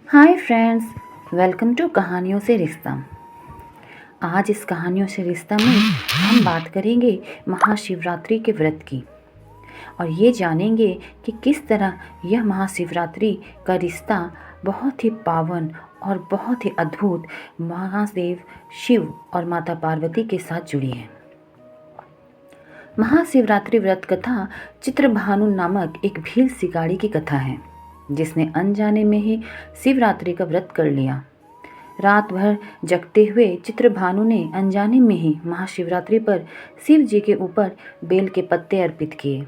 Hi friends, welcome to कहानियों से रिश्ता। आज इस कहानियों से रिश्ता में हम बात करेंगे महाशिवरात्रि के व्रत की और ये जानेंगे कि किस तरह यह महाशिवरात्रि का रिश्ता बहुत ही पावन और बहुत ही अद्भुत महादेव शिव और माता पार्वती के साथ जुड़ी है। महाशिवरात्रि व्रत कथा चित्रभानु नामक एक भील शिकारी की कथा है जिसने अनजाने में ही शिवरात्रि का व्रत कर लिया। रात भर जगते हुए चित्रभानु ने अनजाने में ही महाशिवरात्रि पर शिव जी के ऊपर बेल के पत्ते अर्पित किए,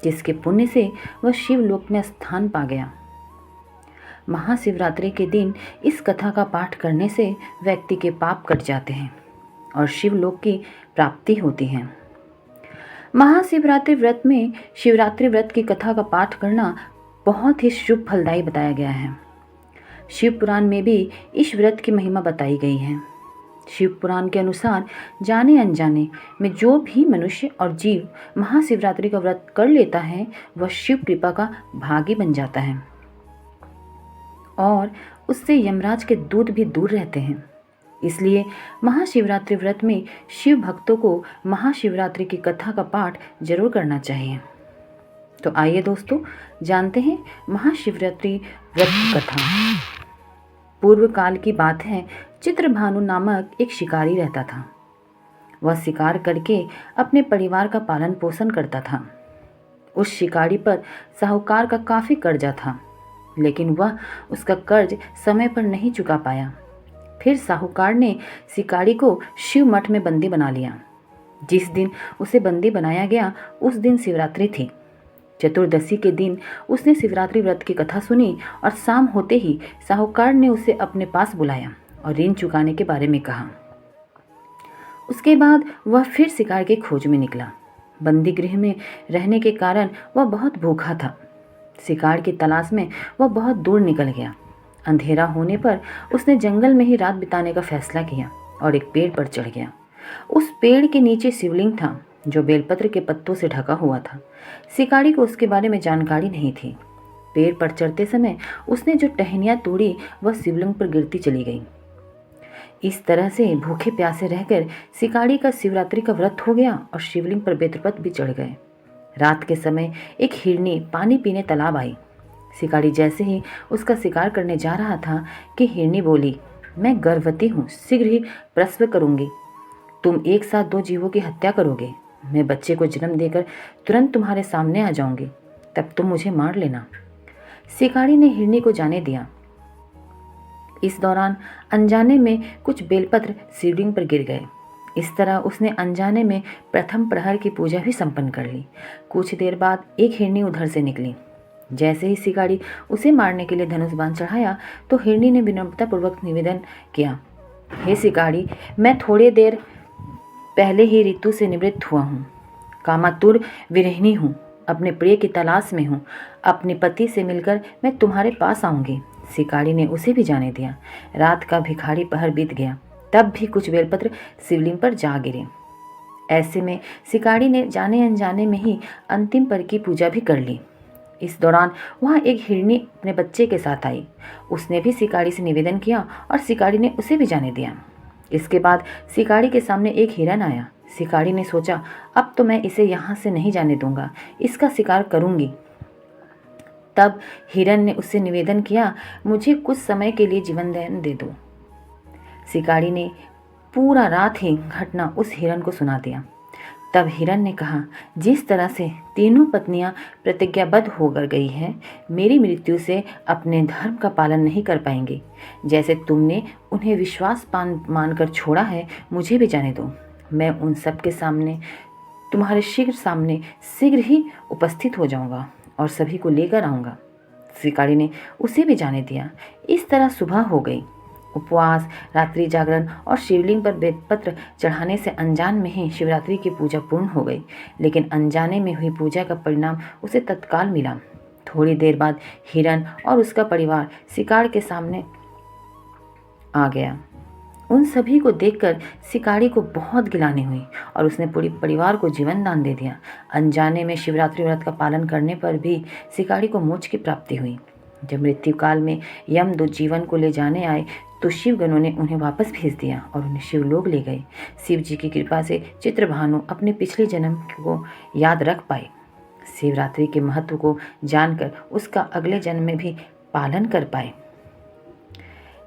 जिसके पुण्य से वह शिवलोक में स्थान पा गया। महाशिवरात्रि के दिन इस कथा का पाठ करने से व्यक्ति के पाप कट जाते हैं और शिवलोक की प्राप्ति होती है। महाशिवरात्रि व्रत में शिवरात्रि व्रत की कथा का पाठ करना बहुत ही शुभ फलदायी बताया गया है। शिव पुराण में भी इस व्रत की महिमा बताई गई है। शिव पुराण के अनुसार जाने अनजाने में जो भी मनुष्य और जीव महाशिवरात्रि का व्रत कर लेता है वह शिव कृपा का भागी बन जाता है और उससे यमराज के दूत भी दूर रहते हैं। इसलिए महाशिवरात्रि व्रत में शिव भक्तों को महाशिवरात्रि की कथा का पाठ जरूर करना चाहिए। तो आइए दोस्तों, जानते हैं महाशिवरात्रि व्रत की कथा। पूर्व काल की बात है, चित्रभानु नामक एक शिकारी रहता था। वह शिकार करके अपने परिवार का पालन पोषण करता था। उस शिकारी पर साहूकार का काफ़ी कर्जा था, लेकिन वह उसका कर्ज समय पर नहीं चुका पाया। फिर साहूकार ने शिकारी को शिव मठ में बंदी बना लिया। जिस दिन उसे बंदी बनाया गया उस दिन शिवरात्रि थी। चतुर्दशी के दिन उसने शिवरात्रि व्रत की कथा सुनी और शाम होते ही साहूकार ने उसे अपने पास बुलाया और ऋण चुकाने के बारे में कहा। उसके बाद वह फिर शिकार की खोज में निकला। बंदी गृह में रहने के कारण वह बहुत भूखा था। शिकार की तलाश में वह बहुत दूर निकल गया। अंधेरा होने पर उसने जंगल में ही रात बिताने का फैसला किया और एक पेड़ पर चढ़ गया। उस पेड़ के नीचे शिवलिंग था जो बेलपत्र के पत्तों से ढका हुआ था। शिकारी को उसके बारे में जानकारी नहीं थी। पेड़ पर चढ़ते समय उसने जो टहनियाँ तोड़ी वह शिवलिंग पर गिरती चली गई। इस तरह से भूखे प्यासे रहकर शिकारी का शिवरात्रि का व्रत हो गया और शिवलिंग पर बेलपत्र भी चढ़ गए। रात के समय एक हिरनी पानी पीने तालाब आई। शिकारी जैसे ही उसका शिकार करने जा रहा था कि हिरनी बोली, मैं गर्भवती हूँ, शीघ्र ही प्रसव करूँगी। तुम एक साथ दो जीवों की हत्या करोगे। मैं बच्चे को जन्म देकर तुरंत तुम्हारे सामने आ जाऊंगी, तब तुम मुझे मार लेना। शिकारी ने हिरनी को जाने दिया। इस दौरान अनजाने में कुछ बेलपत्र शिवलिंग पर गिर गए। इस तरह उसने अनजाने में प्रथम प्रहर की पूजा भी संपन्न कर ली। कुछ देर बाद एक हिरनी उधर से निकली। जैसे ही शिकारी उसे मारने के लिए धनुष बाण चढ़ाया तो हिरनी ने विनम्रतापूर्वक निवेदन किया, हे शिकारी, मैं थोड़ी देर पहले ही ऋतु से निवृत्त हुआ हूँ। कामातुर विरहिणी हूँ, अपने प्रिय की तलाश में हूँ। अपने पति से मिलकर मैं तुम्हारे पास आऊँगी। शिकारी ने उसे भी जाने दिया। रात का भिखारी पहर बीत गया, तब भी कुछ बेलपत्र शिवलिंग पर जा गिरे। ऐसे में शिकारी ने जाने अनजाने में ही अंतिम पर की पूजा भी कर ली। इस दौरान वहाँ एक हिरनी अपने बच्चे के साथ आई। उसने भी शिकारी से निवेदन किया और शिकारी ने उसे भी जाने दिया। इसके बाद शिकारी के सामने एक हिरन आया। शिकारी ने सोचा, अब तो मैं इसे यहाँ से नहीं जाने दूंगा, इसका शिकार करूंगी। तब हिरन ने उससे निवेदन किया, मुझे कुछ समय के लिए जीवन दान दे दो। शिकारी ने पूरा रात ही घटना उस हिरन को सुना दिया। तब हिरन ने कहा, जिस तरह से तीनों पत्नियां प्रतिज्ञाबद्ध होकर गई हैं, मेरी मृत्यु से अपने धर्म का पालन नहीं कर पाएंगे। जैसे तुमने उन्हें विश्वास मानकर छोड़ा है, मुझे भी जाने दो। मैं उन सब के सामने तुम्हारे शीघ्र ही उपस्थित हो जाऊंगा और सभी को लेकर आऊँगा। शिकारी ने उसे भी जाने दिया। इस तरह सुबह हो गई। उपवास, रात्रि जागरण और शिवलिंग पर बेलपत्र चढ़ाने से अनजान में ही शिवरात्रि की पूजा पूर्ण हो गई। लेकिन अनजाने में हुई पूजा का परिणाम उसे तत्काल मिला। थोड़ी देर बाद हिरन और उसका परिवार शिकार के सामने आ गया। उन सभी को देखकर शिकारी को बहुत गिलानी हुई और उसने पूरे परिवार को जीवन दान दे दिया। अनजाने में शिवरात्रि व्रत का पालन करने पर भी शिकारी को मोक्ष की प्राप्ति हुई। जब मृत्यु काल में यमदूत जीवन को ले जाने आए तो शिवगणों ने उन्हें वापस भेज दिया और उन्हें शिवलोक ले गए। शिव जी की कृपा से चित्रभानु अपने पिछले जन्म को याद रख पाए, शिवरात्रि के महत्व को जानकर उसका अगले जन्म में भी पालन कर पाए।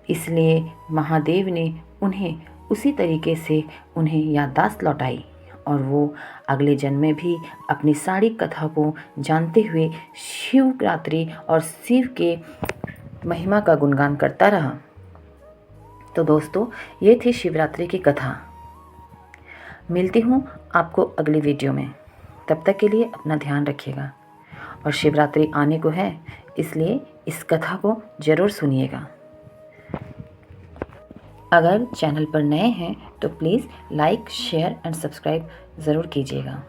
इसलिए महादेव ने उन्हें उसी तरीके से उन्हें याददाश्त लौटाई और वो अगले जन्म में भी अपनी सारी कथा को जानते हुए शिवरात्रि और शिव के महिमा का गुणगान करता रहा। तो दोस्तों, ये थी शिवरात्रि की कथा। मिलती हूँ आपको अगली वीडियो में। तब तक के लिए अपना ध्यान रखिएगा और शिवरात्रि आने को है, इसलिए इस कथा को ज़रूर सुनिएगा। अगर चैनल पर नए हैं तो please like, share and subscribe ज़रूर कीजिएगा।